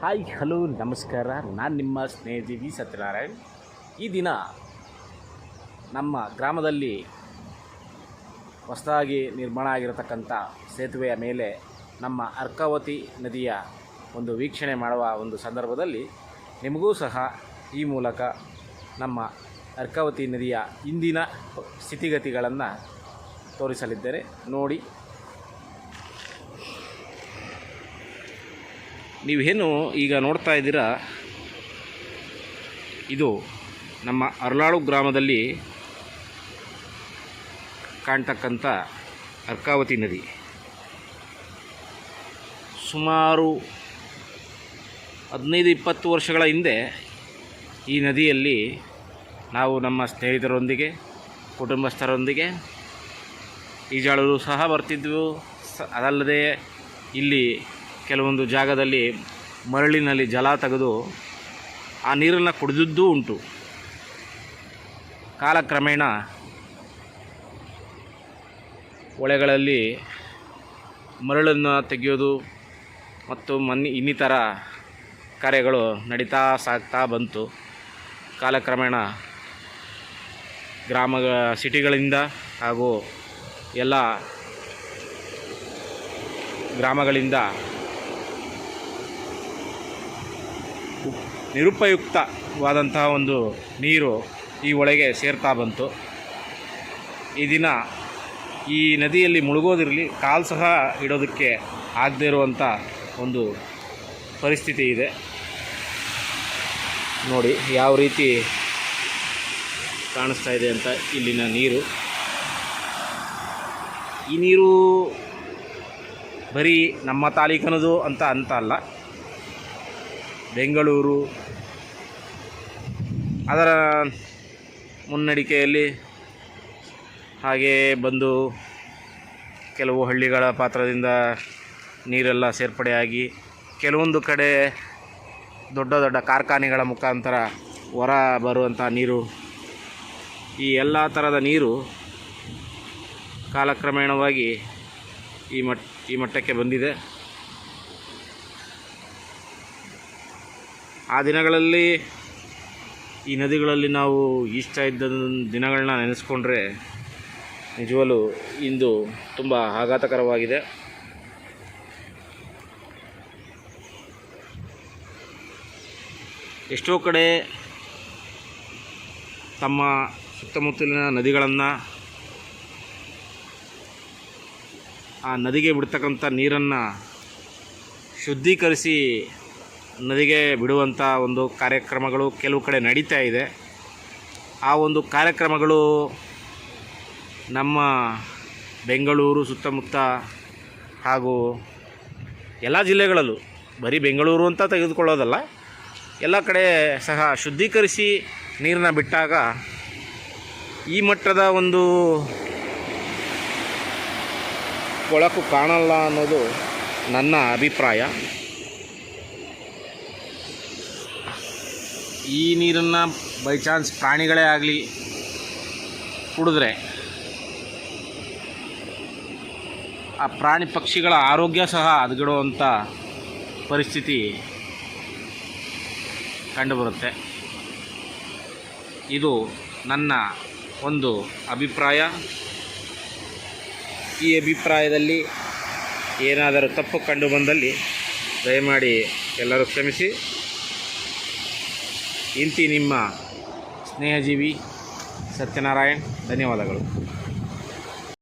Hi hello ನಮಸ್ಕಾರ. ನಾನು ನಿಮ್ಮ ಸ್ನೇಹಿತ ಸತ್ಯನಾರಾಯಣ್. ಈ ದಿನ ನಮ್ಮ ಗ್ರಾಮದಲ್ಲಿ ಹೊಸದಾಗಿ ನಿರ್ಮಾಣ ಆಗಿರತಕ್ಕಂಥ ಸೇತುವೆಯ ಮೇಲೆ ನಮ್ಮ ಅರ್ಕಾವತಿ ನದಿಯ ಒಂದು ವೀಕ್ಷಣೆ ಮಾಡುವ ಒಂದು ಸಂದರ್ಭದಲ್ಲಿ ನಿಮಗೂ ಸಹ ಈ ಮೂಲಕ ನಮ್ಮ ಅರ್ಕಾವತಿ ನದಿಯ ಇಂದಿನ ಸ್ಥಿತಿಗತಿಗಳನ್ನು ತೋರಿಸಲಿದ್ದೇನೆ. ನೋಡಿ, ನೀವೇನು ಈಗ ನೋಡ್ತಾ ಇದ್ದೀರಾ, ಇದು ನಮ್ಮ ಅರಳಾಳು ಗ್ರಾಮದಲ್ಲಿ ಕಾಣ್ತಕ್ಕಂಥ ಅರ್ಕಾವತಿ ನದಿ. ಸುಮಾರು 15-20 ವರ್ಷಗಳ ಹಿಂದೆ ಈ ನದಿಯಲ್ಲಿ ನಾವು ನಮ್ಮ ಸ್ನೇಹಿತರೊಂದಿಗೆ, ಕುಟುಂಬಸ್ಥರೊಂದಿಗೆ ಈಜಾಡಲು ಸಹ ಬರ್ತಿದ್ವು. ಅದಲ್ಲದೆ ಇಲ್ಲಿ ಕೆಲವೊಂದು ಜಾಗದಲ್ಲಿ ಮರಳಿನಲ್ಲಿ ಜಲ ತೆಗೆದು ಆ ನೀರನ್ನು ಕುಡಿದಿದ್ದೂ ಉಂಟು. ಕಾಲಕ್ರಮೇಣ ಹೊಳೆಗಳಲ್ಲಿ ಮರಳನ್ನು ತೆಗೆಯೋದು ಮತ್ತು ಇನ್ನಿತರ ಕಾರ್ಯಗಳು ನಡೀತಾ ಸಾಗ್ತಾ ಬಂತು. ಕಾಲಕ್ರಮೇಣ ಸಿಟಿಗಳಿಂದ ಹಾಗೂ ಎಲ್ಲ ಗ್ರಾಮಗಳಿಂದ ನಿರುಪಯುಕ್ತವಾದಂತಹ ಒಂದು ನೀರು ಈ ಹೊಳೆಗೆ ಸೇರ್ತಾ ಬಂತು. ಈ ದಿನ ಈ ನದಿಯಲ್ಲಿ ಮುಳುಗೋದಿರಲಿ, ಕಾಲು ಸಹ ಇಡೋದಕ್ಕೆ ಆಗದೇ ಇರುವಂಥ ಒಂದು ಪರಿಸ್ಥಿತಿ ಇದೆ. ನೋಡಿ ಯಾವ ರೀತಿ ಕಾಣಿಸ್ತಾ ಇದೆ ಅಂತ ಇಲ್ಲಿನ ನೀರು. ಈ ನೀರು ಬರೀ ನಮ್ಮ ತಾಲೂಕಿನದು ಅಂತ ಅಲ್ಲ, ಬೆಂಗಳೂರು ಅದರ ಮುನ್ನಡಿಕೆಯಲ್ಲಿ ಹಾಗೆ ಬಂದು ಕೆಲವು ಹಳ್ಳಿಗಳ ಪಾತ್ರದಿಂದ ನೀರೆಲ್ಲ ಸೇರ್ಪಡೆಯಾಗಿ ಕೆಲವೊಂದು ಕಡೆ ದೊಡ್ಡ ದೊಡ್ಡ ಕಾರ್ಖಾನೆಗಳ ಮುಖಾಂತರ ಹೊರ ಬರುವಂಥ ನೀರು, ಈ ಎಲ್ಲ ಥರದ ನೀರು ಕಾಲಕ್ರಮೇಣವಾಗಿ ಈ ಮಟ್ಟಕ್ಕೆ ಬಂದಿದೆ. ಆ ದಿನಗಳಲ್ಲಿ ಈ ನದಿಗಳಲ್ಲಿ ನಾವು ಈಜ್ತಾ ಇದ್ದ ದಿನಗಳನ್ನ ನೆನೆಸ್ಕೊಂಡ್ರೆ ನಿಜವಲ್ಲೂ ಇಂದು ತುಂಬ ಆಘಾತಕರವಾಗಿದೆ. ಎಷ್ಟೋ ಕಡೆ ತಮ್ಮ ಸುತ್ತಮುತ್ತಲಿನ ನದಿಗಳನ್ನು, ಆ ನದಿಗೆ ಬಿಡ್ತಕ್ಕಂಥ ನೀರನ್ನು ಶುದ್ಧೀಕರಿಸಿ ನದಿಗೆ ಬಿಡುವಂಥ ಒಂದು ಕಾರ್ಯಕ್ರಮಗಳು ಕೆಲವು ಕಡೆ ನಡೀತಾ ಇದೆ. ಆ ಒಂದು ಕಾರ್ಯಕ್ರಮಗಳು ನಮ್ಮ ಬೆಂಗಳೂರು ಸುತ್ತಮುತ್ತ ಹಾಗೂ ಎಲ್ಲ ಜಿಲ್ಲೆಗಳಲ್ಲೂ, ಬರೀ ಬೆಂಗಳೂರು ಅಂತ ತೆಗೆದುಕೊಳ್ಳೋದಲ್ಲ, ಎಲ್ಲ ಕಡೆ ಸಹ ಶುದ್ಧೀಕರಿಸಿ ನೀರನ್ನ ಬಿಟ್ಟಾಗ ಈ ಮಟ್ಟದ ಒಂದು ಕೊಳಕು ಕಾಣಲ್ಲ ಅನ್ನೋದು ನನ್ನ ಅಭಿಪ್ರಾಯ. ಈ ನೀರನ್ನು ಬೈ ಚಾನ್ಸ್ ಪ್ರಾಣಿಗಳೇ ಆಗಲಿ ಕುಡಿದ್ರೆ ಆ ಪ್ರಾಣಿ ಪಕ್ಷಿಗಳ ಆರೋಗ್ಯ ಸಹ ಹದಗೆಡುವಂಥ ಪರಿಸ್ಥಿತಿ ಕಂಡುಬರುತ್ತೆ. ಇದು ನನ್ನ ಒಂದು ಅಭಿಪ್ರಾಯ. ಈ ಅಭಿಪ್ರಾಯದಲ್ಲಿ ಏನಾದರೂ ತಪ್ಪು ಕಂಡು ಬಂದಲ್ಲಿ ದಯಮಾಡಿ ಎಲ್ಲರೂ ಕ್ಷಮಿಸಿ. ಇಂತಿ ನಿಮ್ಮ ಸ್ನೇಹಜೀವಿ ಸತ್ಯನಾರಾಯಣ್. ಧನ್ಯವಾದಗಳು.